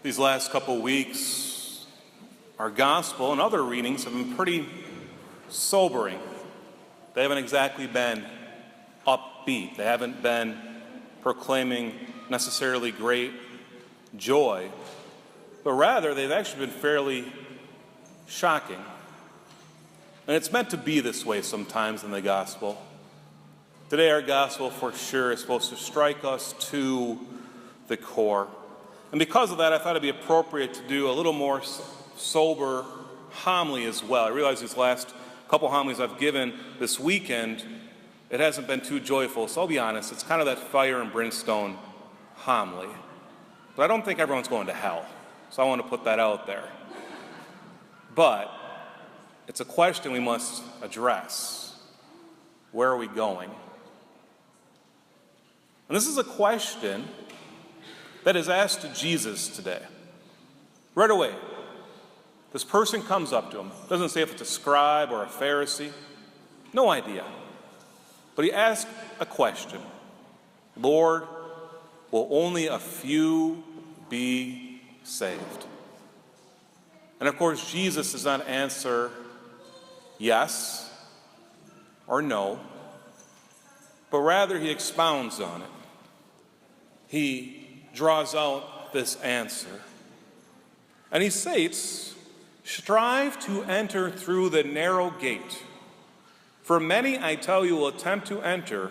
These last couple weeks, our gospel and other readings have been pretty sobering. They haven't exactly been upbeat. They haven't been proclaiming necessarily great joy, but rather they've actually been fairly shocking. And it's meant to be this way sometimes in the gospel. Today our gospel for sure is supposed to strike us to the core. And because of that, I thought it'd be appropriate to do a little more sober homily as well. I realize these last couple homilies I've given this weekend, it hasn't been too joyful. So I'll be honest, it's kind of that fire and brimstone homily. But I don't think everyone's going to hell. So I want to put that out there. But it's a question we must address. Where are we going? And this is a question that is asked to Jesus today. Right away, this person comes up to him. Doesn't say if it's a scribe or a Pharisee. No idea. But he asks a question. Lord, will only a few be saved? And of course, Jesus does not answer yes or no, but rather he expounds on it. He draws out this answer. And he states, strive to enter through the narrow gate. For many, I tell you, will attempt to enter,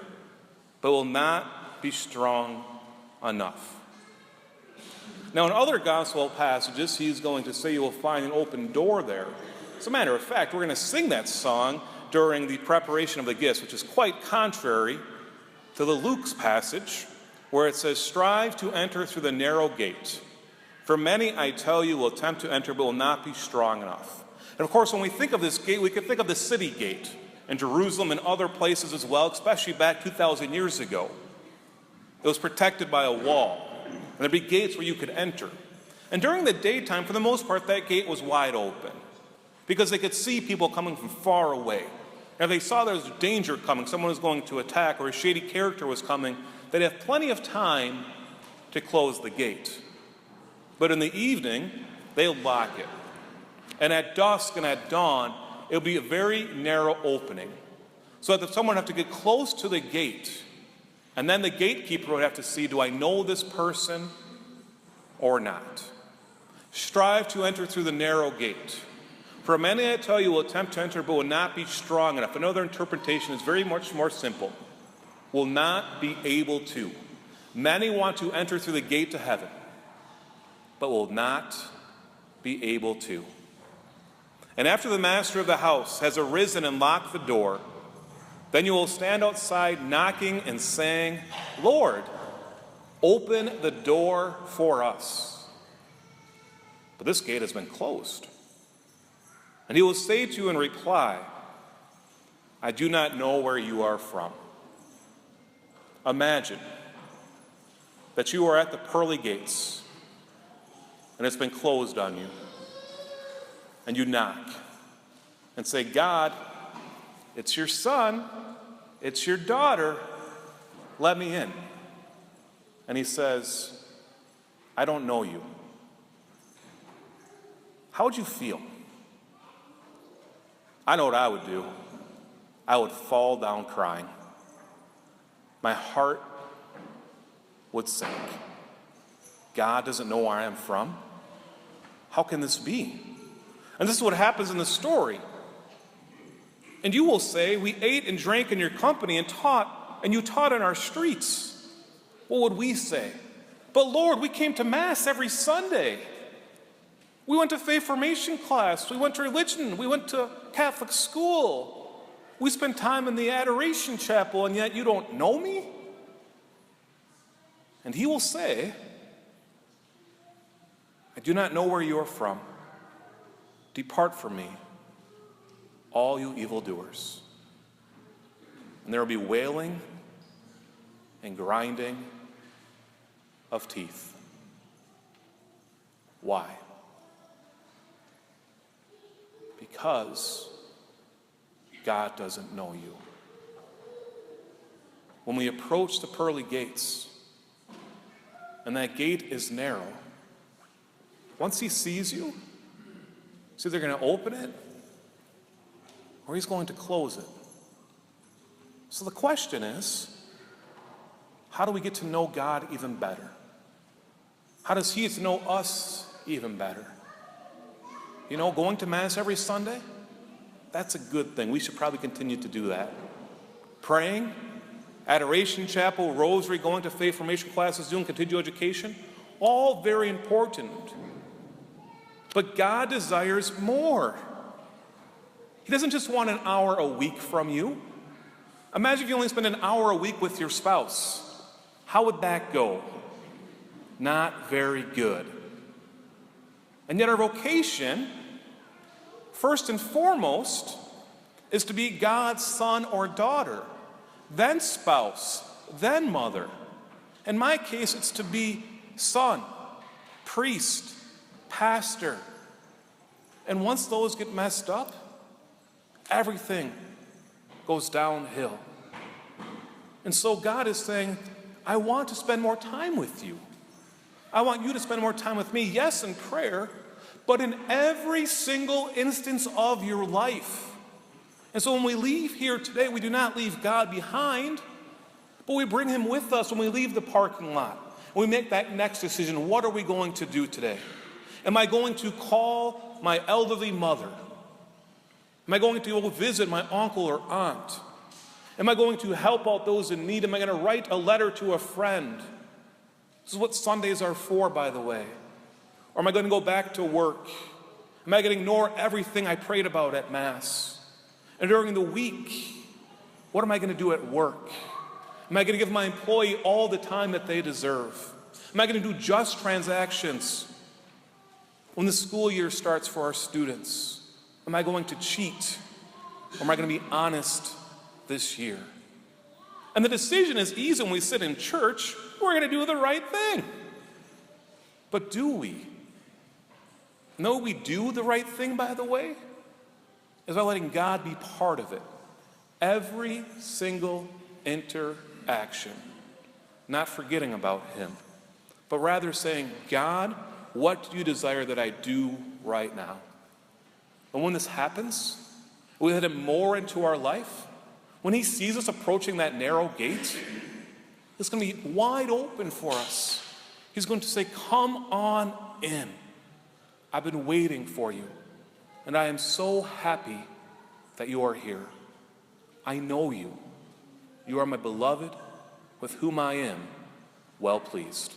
but will not be strong enough. Now, in other gospel passages, he's going to say you will find an open door there. As a matter of fact, we're going to sing that song during the preparation of the gifts, which is quite contrary to the Luke's passage, where it says, strive to enter through the narrow gate. For many, I tell you, will attempt to enter, but will not be strong enough. And of course, when we think of this gate, we can think of the city gate in Jerusalem and other places as well, especially back 2,000 years ago. It was protected by a wall, and there'd be gates where you could enter. And during the daytime, for the most part, that gate was wide open, because they could see people coming from far away. And if they saw there was danger coming, someone was going to attack, or a shady character was coming, they'd have plenty of time to close the gate. But in the evening, they'll lock it. And at dusk and at dawn, it'll be a very narrow opening, so that someone would have to get close to the gate, and then the gatekeeper would have to see, do I know this person or not? Strive to enter through the narrow gate. For many, I tell you, will attempt to enter, but will not be strong enough. Another interpretation is very much more simple. Will not be able to. Many want to enter through the gate to heaven, but will not be able to. And after the master of the house has arisen and locked the door, then you will stand outside knocking and saying, Lord, open the door for us. But this gate has been closed. And he will say to you in reply, I do not know where you are from. Imagine that you are at the pearly gates and it's been closed on you. And you knock and say, God, it's your son, it's your daughter, let me in. And he says, I don't know you. How would you feel? I know what I would do. I would fall down crying. My heart would sink. God doesn't know where I am from? How can this be? And this is what happens in the story. And you will say, we ate and drank in your company and you taught in our streets. What would we say? But Lord, we came to Mass every Sunday. We went to faith formation class. We went to religion. We went to Catholic school. We spent time in the adoration chapel, and yet you don't know me? And he will say, I do not know where you are from. Depart from me, all you evildoers. And there will be wailing and grinding of teeth. Why? Because God doesn't know you. When we approach the pearly gates, and that gate is narrow, once he sees you, he's either going to open it or he's going to close it. So the question is, how do we get to know God even better? How does he get to know us even better? You know, going to Mass every Sunday, that's a good thing. We should probably continue to do that. Praying, Adoration Chapel, Rosary, going to faith formation classes, doing continuing education, all very important. But God desires more. He doesn't just want an hour a week from you. Imagine if you only spend an hour a week with your spouse. How would that go? Not very good. And yet our vocation, first and foremost, is to be God's son or daughter, then spouse, then mother. In my case, it's to be son, priest, pastor. And once those get messed up, everything goes downhill. And so God is saying, I want to spend more time with you. I want you to spend more time with me, yes, in prayer, but in every single instance of your life. And so when we leave here today, we do not leave God behind, but we bring him with us when we leave the parking lot. When we make that next decision, what are we going to do today? Am I going to call my elderly mother? Am I going to go visit my uncle or aunt? Am I going to help out those in need? Am I going to write a letter to a friend? This is what Sundays are for, by the way. Or am I going to go back to work? Am I going to ignore everything I prayed about at Mass? And during the week, what am I going to do at work? Am I going to give my employee all the time that they deserve? Am I going to do just transactions when the school year starts for our students? Am I going to cheat? Or am I going to be honest this year? And the decision is easy when we sit in church. We're going to do the right thing. But do we? No, we do the right thing, by the way, is by letting God be part of it. Every single interaction. Not forgetting about him, but rather saying, God, what do you desire that I do right now? And when this happens, we let him more into our life. When he sees us approaching that narrow gate, it's going to be wide open for us. He's going to say, come on in. I've been waiting for you, and I am so happy that you are here. I know you. You are my beloved, with whom I am well pleased.